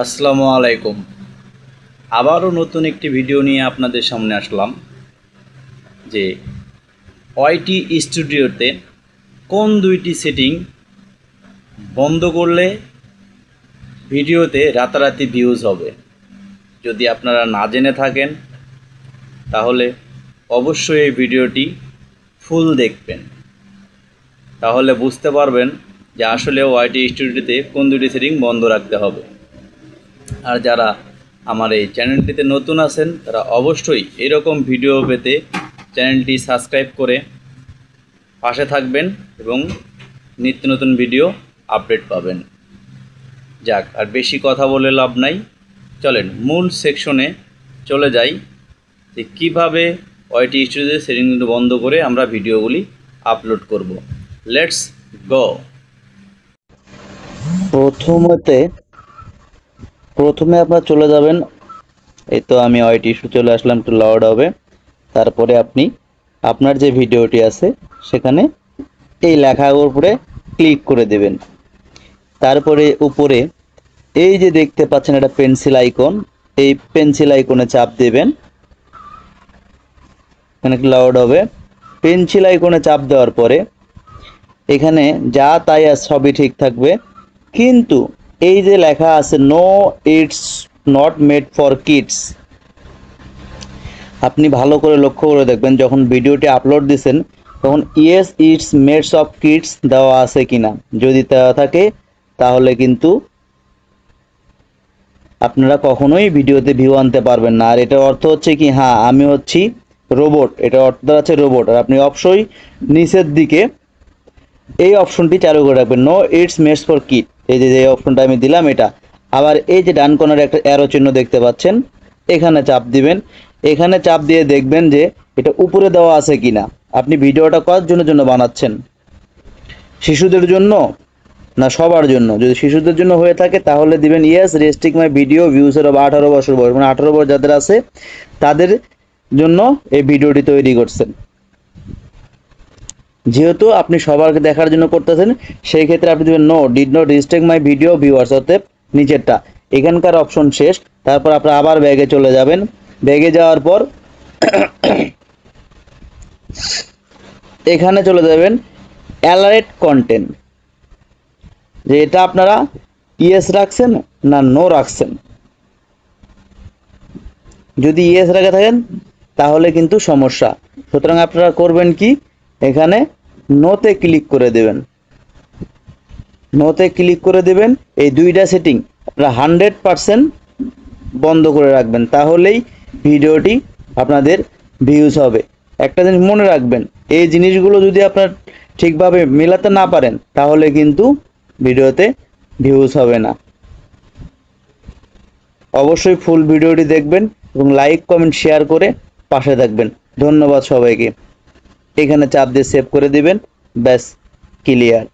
আসসালামু আলাইকুম। আবারও নতুন একটি ভিডিও নিয়ে আপনাদের সামনে আসলাম যে ওয়াইটি স্টুডিওতে কোন দুইটি সেটিং বন্ধ করলে ভিডিওতে রাতারাতি ভিউজ হবে। যদি আপনারা না জেনে থাকেন তাহলে অবশ্যই এই ভিডিওটি ফুল দেখবেন, তাহলে বুঝতে পারবেন যে আসলে ওয়াইটি স্টুডিওতে কোন দুটি সেটিং বন্ধ রাখতে হবে। আর যারা আমার এই চ্যানেলটিতে নতুন আছেন তারা অবশ্যই এরকম ভিডিও পেতে চ্যানেলটি সাবস্ক্রাইব করে পাশে থাকবেন এবং নিত্য নতুন ভিডিও আপডেট পাবেন। যাক, আর বেশি কথা বলে লাভ নাই, চলেন মূল সেকশনে চলে যাই যে কীভাবে ওয়াইটি স্টুডিওতে সেটিংগুলো বন্ধ করে আমরা ভিডিওগুলি আপলোড করব। Let's go. প্রথমে আপনারা চলে যাবেন, এই তো আমি ওয়াইটি ইস্যু চলে আসলাম, একটু লাউড হবে। তারপরে আপনি আপনার যে ভিডিওটি আছে সেখানে এই লেখার উপরে ক্লিক করে দেবেন। তারপরে উপরে এই যে দেখতে পাচ্ছেন একটা পেন্সিল আইকন, এই পেন্সিল আইকনে চাপ দেবেন। এখানে লাউড হবে। পেন্সিল আইকনে চাপ দেওয়ার পরে এখানে যা তাই সবই ঠিক থাকবে, কিন্তু এই যে লেখা আছে no it's not made for kids, আপনি ভালো করে লক্ষ্য করে দেখবেন যখন ভিডিওটি আপলোড দিচ্ছেন তখন yes it's mades of kids দেওয়া আছে কিনা। যদি দেওয়া থাকে তাহলে কিন্তু আপনারা কখনোই ভিডিওতে ভিউ আনতে পারবেন না। আর এটার অর্থ হচ্ছে কি, হ্যাঁ আমি হচ্ছি রোবট, এটার অর্থ আছে রোবট। আর আপনি অবশ্যই নিচের দিকে এই অপশনটি চালু করে রাখবেন, no it's mades for kid. এই যে অপশনটা আমি দিলাম এটা। আবার এই যে ডান কর্নারে একটা অ্যারো চিহ্ন দেখতে পাচ্ছেন, এখানে চাপ দিবেন। এখানে চাপ দিয়ে দেখবেন যে এটা উপরে দেওয়া আছে কিনা। আপনি ভিডিওটা কার জন্য বানাচ্ছেন, শিশুদের জন্য না সবার জন্য? যদি শিশুদের জন্য হয়ে থাকে তাহলে দিবেন ইয়েস রেস্ট্রিক্ট মাই ভিডিও ভিউসের অফ 18 বছর বয়স, মানে 18 বছর যাদের আছে তাদের জন্য এই ভিডিওটি তৈরি করছেন। যেহেতু আপনি সবার দেখার জন্য করতেছেন সেই ক্ষেত্রে আপনি দেবেন no did not restrict my video viewers, অর্থাৎ নিচেরটা। এখানকার অপশন শেষ। তারপর আপনারা আবার ব্যাগে চলে যাবেন। ব্যাগে যাওয়ার পর এখানে চলে যাবেন অ্যালার্ট কন্টেন্ট, যে এটা আপনারা ইয়েস রাখছেন না নো রাখছেন। যদি ইয়েস রাখে থাকেন তাহলে কিন্তু সমস্যা। সুতরাং আপনারা করবেন কি, এখানে নোতে ক্লিক করে দেবেন। নোতে ক্লিক করে দেবেন। এই দুইটা সেটিং আপনারা 100% বন্ধ করে রাখবেন, তাহলেই ভিডিওটি আপনাদের ভিউজ হবে। একটা জিনিস মনে রাখবেন, এই জিনিসগুলো যদি আপনার ঠিকভাবে মেলাতে না পারেন তাহলে কিন্তু ভিডিওতে ভিউজ হবে না। অবশ্যই ফুল ভিডিওটি দেখবেন এবং লাইক কমেন্ট শেয়ার করে পাশে থাকবেন। ধন্যবাদ সবাইকে। এখানে চাপ দিয়ে সেভ করে দিবেন, ব্যাস ক্লিয়ার।